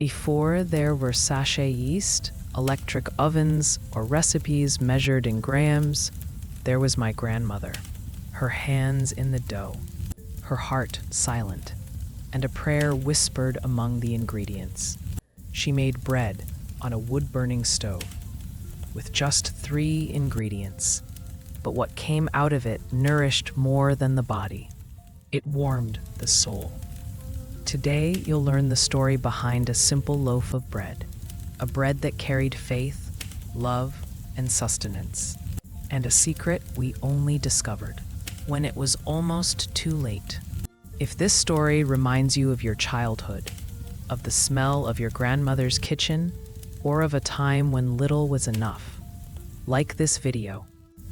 Before there were sachet yeast, electric ovens, or recipes measured in grams, there was my grandmother, her hands in the dough, her heart silent, and a prayer whispered among the ingredients. She made bread on a wood-burning stove with just 3 ingredients, but what came out of it nourished more than the body. It warmed the soul. Today, you'll learn the story behind a simple loaf of bread, a bread that carried faith, love, and sustenance, and a secret we only discovered when it was almost too late. If this story reminds you of your childhood, of the smell of your grandmother's kitchen, or of a time when little was enough, like this video,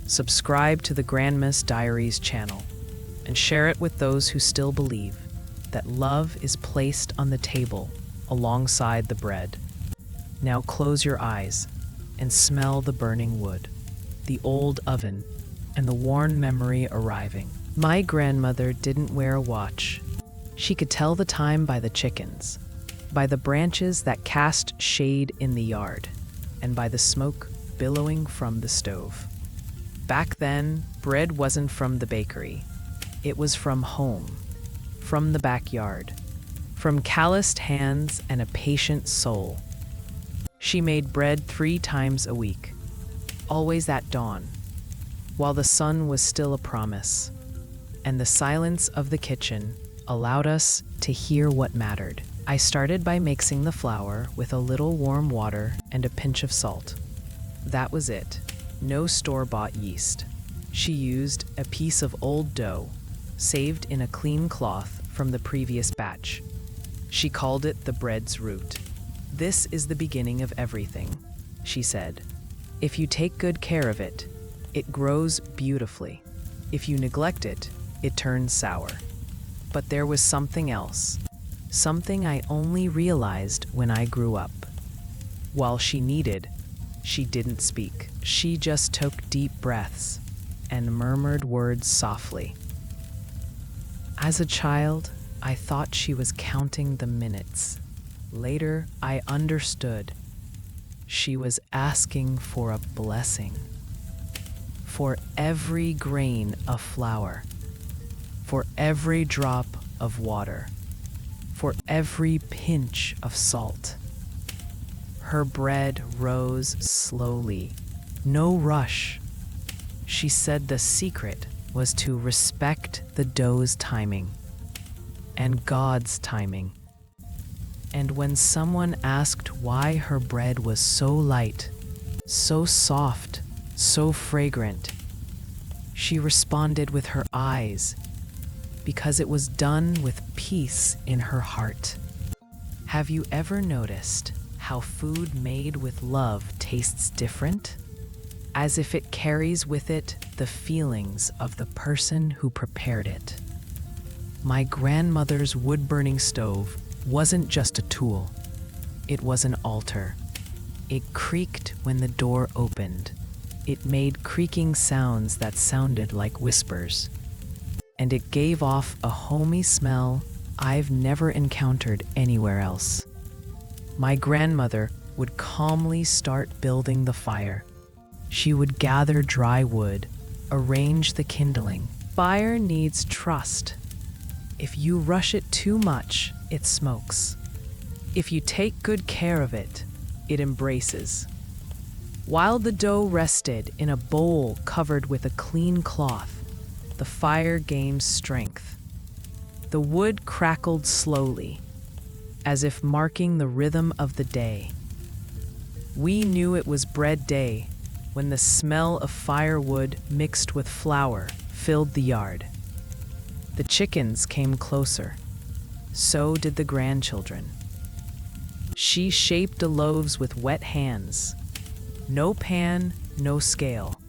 subscribe to the Grandma's Diaries channel, and share it with those who still believe that love is placed on the table alongside the bread. Now close your eyes and smell the burning wood, the old oven, and the warm memory arriving. My grandmother didn't wear a watch. She could tell the time by the chickens, by the branches that cast shade in the yard, and by the smoke billowing from the stove. Back then, bread wasn't from the bakery. It was from home, from the backyard, from calloused hands and a patient soul. She made bread 3 times a week, always at dawn, while the sun was still a promise, and the silence of the kitchen allowed us to hear what mattered. I started by mixing the flour with a little warm water and a pinch of salt. That was it. No store-bought yeast. She used a piece of old dough, saved in a clean cloth from the previous batch. She called it the bread's root. "This is the beginning of everything," she said. "If you take good care of it, it grows beautifully. If you neglect it, it turns sour." But there was something else, something I only realized when I grew up. While she kneaded, she didn't speak. She just took deep breaths and murmured words softly. As a child, I thought she was counting the minutes. Later, I understood. She was asking for a blessing. For every grain of flour, for every drop of water, for every pinch of salt. Her bread rose slowly, no rush. She said the secret was to respect the dough's timing and God's timing. And when someone asked why her bread was so light, so soft, so fragrant, she responded with her eyes, because it was done with peace in her heart. Have you ever noticed how food made with love tastes different? As if it carries with it the feelings of the person who prepared it. My grandmother's wood-burning stove wasn't just a tool. It was an altar. It creaked when the door opened. It made creaking sounds that sounded like whispers. And it gave off a homey smell I've never encountered anywhere else. My grandmother would calmly start building the fire. She would gather dry wood, arrange the kindling. Fire needs trust. If you rush it too much, it smokes. If you take good care of it, it embraces. While the dough rested in a bowl covered with a clean cloth, the fire gained strength. The wood crackled slowly, as if marking the rhythm of the day. We knew it was bread day when the smell of firewood mixed with flour filled the yard. The chickens came closer. So did the grandchildren. She shaped the loaves with wet hands. No pan, no scale.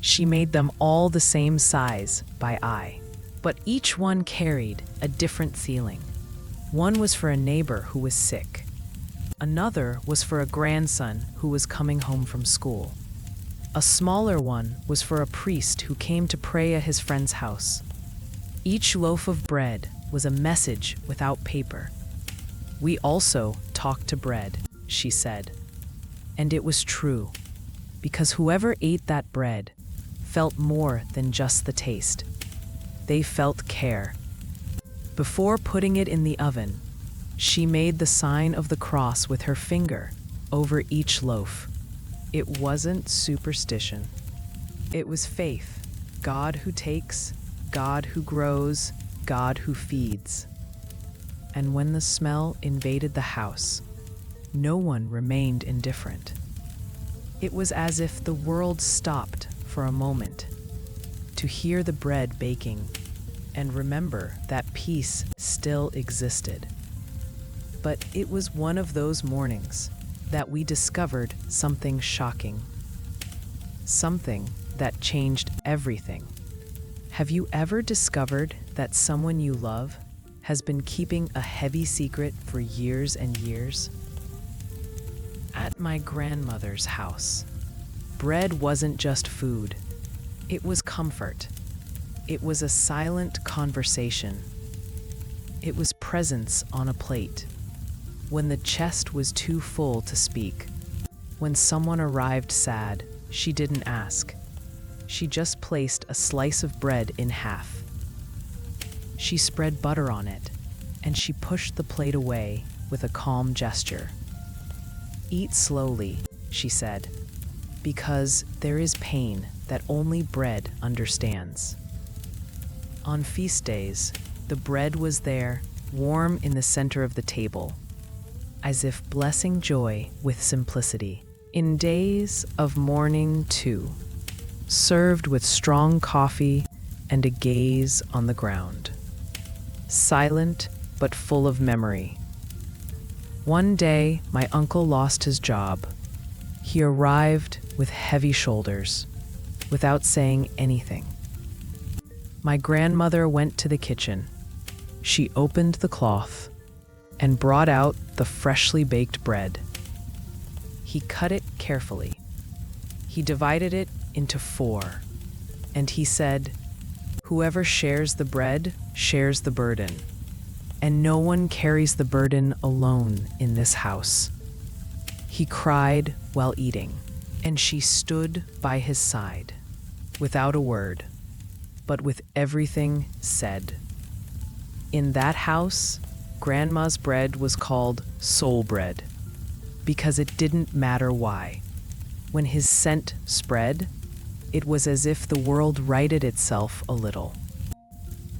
She made them all the same size by eye, but each one carried a different feeling. One was for a neighbor who was sick. Another was for a grandson who was coming home from school. A smaller one was for a priest who came to pray at his friend's house. Each loaf of bread was a message without paper. We also talk to bread, she said. And it was true, because whoever ate that bread felt more than just the taste. They felt care. Before putting it in the oven, she made the sign of the cross with her finger over each loaf. It wasn't superstition. It was faith. God who takes, God who grows, God who feeds. And when the smell invaded the house, no one remained indifferent. It was as if the world stopped for a moment to hear the bread baking and remember that peace still existed. But it was one of those mornings that we discovered something shocking. Something that changed everything. Have you ever discovered that someone you love has been keeping a heavy secret for years and years? At my grandmother's house, bread wasn't just food. It was comfort. It was a silent conversation. It was presence on a plate. When the chest was too full to speak, when someone arrived sad, she didn't ask. She just placed a slice of bread in half. She spread butter on it, and she pushed the plate away with a calm gesture. "Eat slowly," she said, "because there is pain that only bread understands." On feast days, the bread was there, warm in the center of the table, as if blessing joy with simplicity. In days of mourning, too, served with strong coffee and a gaze on the ground. Silent, but full of memory. One day, my uncle lost his job. He arrived with heavy shoulders, without saying anything. My grandmother went to the kitchen. She opened the cloth and brought out the freshly baked bread. He cut it carefully. He divided it into 4, and he said, "Whoever shares the bread shares the burden, and no one carries the burden alone in this house." He cried while eating, and she stood by his side, without a word, but with everything said. In that house, Grandma's bread was called soul bread, because it didn't matter why. When his scent spread, it was as if the world righted itself a little,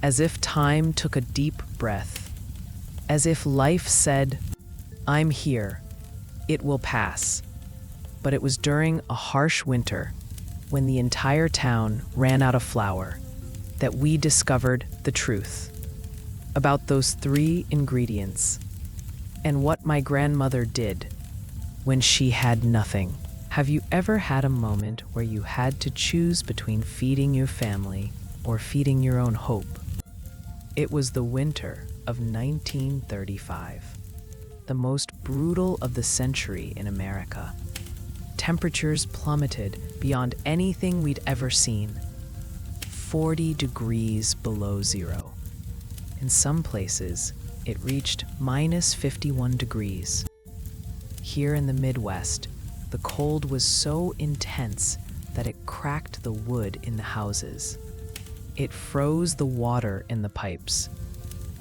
as if time took a deep breath, as if life said, "I'm here, it will pass." But it was during a harsh winter, when the entire town ran out of flour, that we discovered the truth about those 3 ingredients and what my grandmother did when she had nothing. Have you ever had a moment where you had to choose between feeding your family or feeding your own hope? It was the winter of 1935, the most brutal of the century in America. Temperatures plummeted beyond anything we'd ever seen. 40 degrees below zero. In some places, it reached -51 degrees. Here in the Midwest, the cold was so intense that it cracked the wood in the houses. It froze the water in the pipes,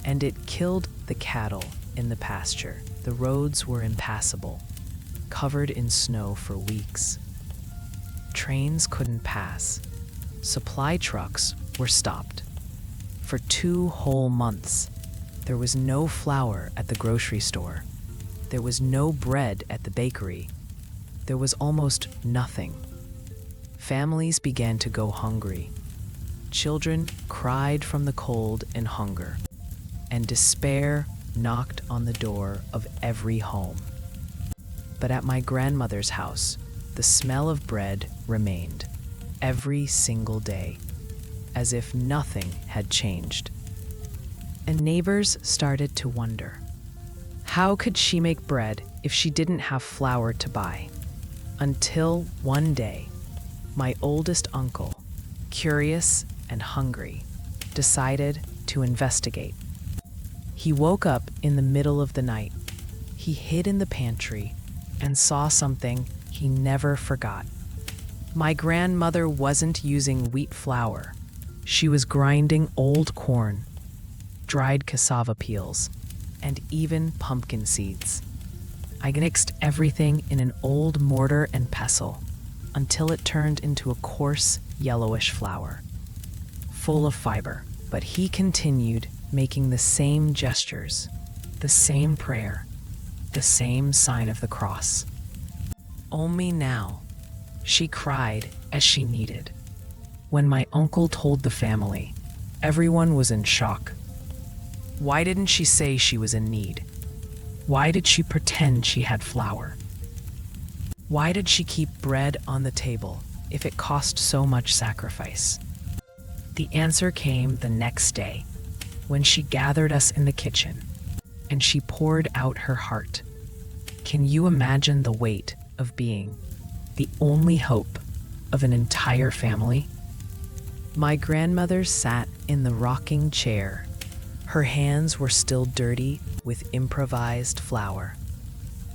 and it killed the cattle in the pasture. The roads were impassable, covered in snow for weeks. Trains couldn't pass. Supply trucks were stopped. For 2 whole months, there was no flour at the grocery store. There was no bread at the bakery. There was almost nothing. Families began to go hungry. Children cried from the cold and hunger, and despair knocked on the door of every home. But at my grandmother's house, the smell of bread remained every single day, as if nothing had changed. And neighbors started to wonder, how could she make bread if she didn't have flour to buy? Until one day, my oldest uncle, curious and hungry, decided to investigate. He woke up in the middle of the night. he hid in the pantry and saw something he never forgot. My grandmother wasn't using wheat flour. She was grinding old corn, dried cassava peels, and even pumpkin seeds. I mixed everything in an old mortar and pestle until it turned into a coarse, yellowish flour, full of fiber. But he continued making the same gestures, the same prayer, the same sign of the cross. Only now, she cried as she needed. When my uncle told the family, everyone was in shock. Why didn't she say she was in need? Why did she pretend she had flour? Why did she keep bread on the table if it cost so much sacrifice? The answer came the next day, when she gathered us in the kitchen, and she poured out her heart. Can you imagine the weight of being the only hope of an entire family? My grandmother sat in the rocking chair. Her hands were still dirty with improvised flour.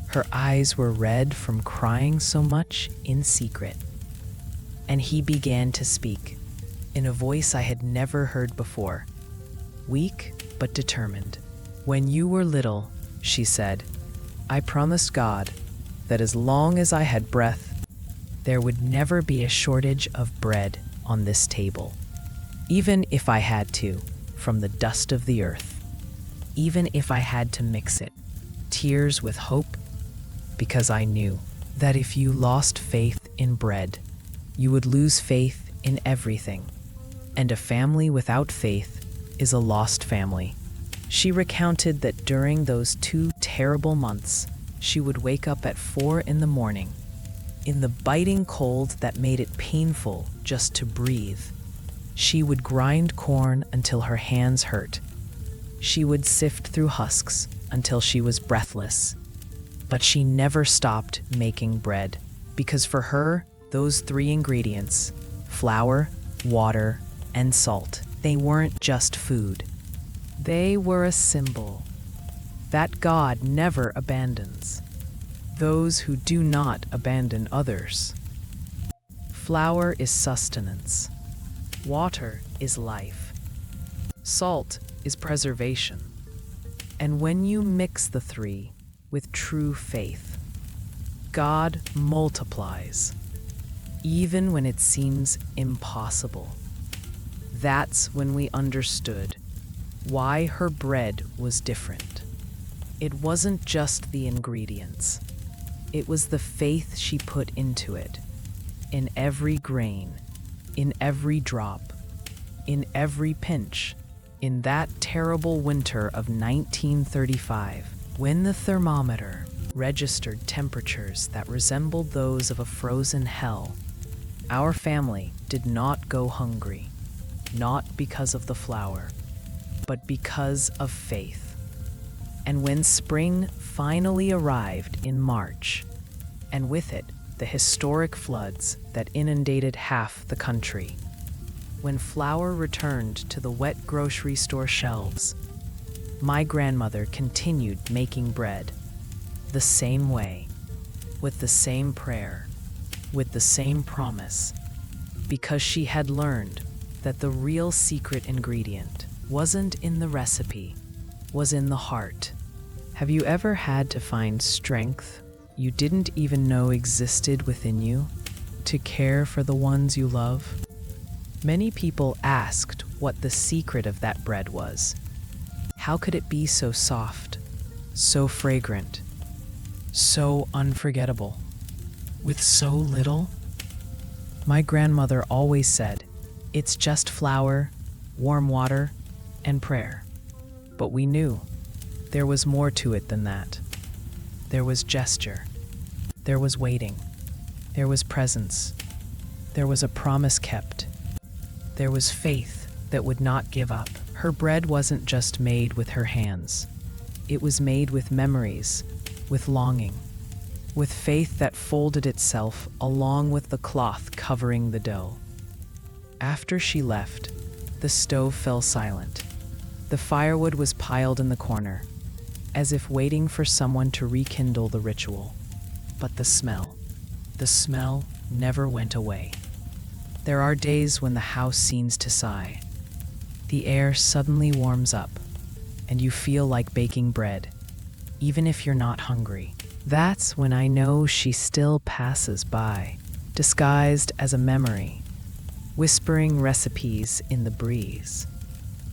Her eyes were red from crying so much in secret. And he began to speak in a voice I had never heard before, weak but determined. When you were little, she said, I promised God that as long as I had breath, there would never be a shortage of bread on this table, even if I had to, from the dust of the earth, even if I had to mix it, tears with hope, because I knew that if you lost faith in bread, you would lose faith in everything, and a family without faith is a lost family. She recounted that during those 2 terrible months, she would wake up at 4 in the morning, in the biting cold that made it painful just to breathe. She would grind corn until her hands hurt. She would sift through husks until she was breathless. But she never stopped making bread, because for her, those 3 ingredients, flour, water, and salt, they weren't just food. They were a symbol that God never abandons those who do not abandon others. Flour is sustenance. Water is life. Salt is preservation. And when you mix the 3 with true faith, God multiplies, even when it seems impossible. That's when we understood why her bread was different. It wasn't just the ingredients. It was the faith she put into it, in every grain, in every drop, in every pinch. In that terrible winter of 1935, when the thermometer registered temperatures that resembled those of a frozen hell, our family did not go hungry, not because of the flour, but because of faith. And when spring finally arrived in March, and with it the historic floods that inundated half the country, when flour returned to the wet grocery store shelves, my grandmother continued making bread the same way, with the same prayer, with the same promise, because she had learned that the real secret ingredient wasn't in the recipe, was in the heart. Have you ever had to find strength you didn't even know existed within you to care for the ones you love? Many people asked what the secret of that bread was. How could it be so soft, so fragrant, so unforgettable, with so little? My grandmother always said, it's just flour, warm water, and prayer. But we knew there was more to it than that. There was gesture. There was waiting. There was presence. There was a promise kept. There was faith that would not give up. Her bread wasn't just made with her hands. It was made with memories, with longing, with faith that folded itself along with the cloth covering the dough. After she left, the stove fell silent. The firewood was piled in the corner. as if waiting for someone to rekindle the ritual. But the smell never went away. There are days when the house seems to sigh. The air suddenly warms up, and you feel like baking bread, even if you're not hungry. That's when I know she still passes by, disguised as a memory, whispering recipes in the breeze,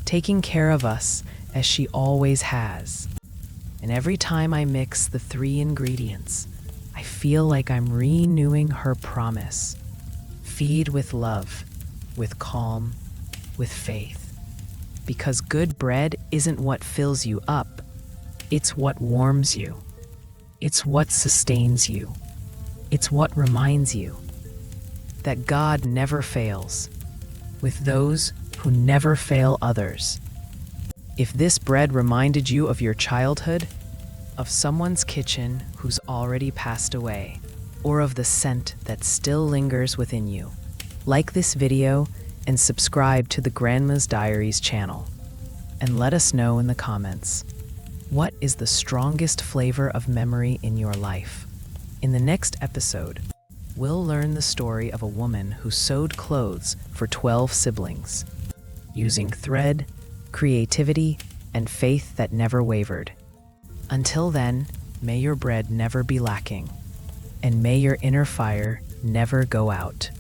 taking care of us as she always has. And every time I mix the 3 ingredients, I feel like I'm renewing her promise. Feed with love, with calm, with faith. Because good bread isn't what fills you up, it's what warms you. It's what sustains you. It's what reminds you that God never fails with those who never fail others. If this bread reminded you of your childhood, of someone's kitchen who's already passed away, or of the scent that still lingers within you, like this video and subscribe to the Grandma's Diaries channel. And let us know in the comments, what is the strongest flavor of memory in your life? In the next episode, we'll learn the story of a woman who sewed clothes for 12 siblings, using thread, creativity, and faith that never wavered. Until then, may your bread never be lacking, and may your inner fire never go out.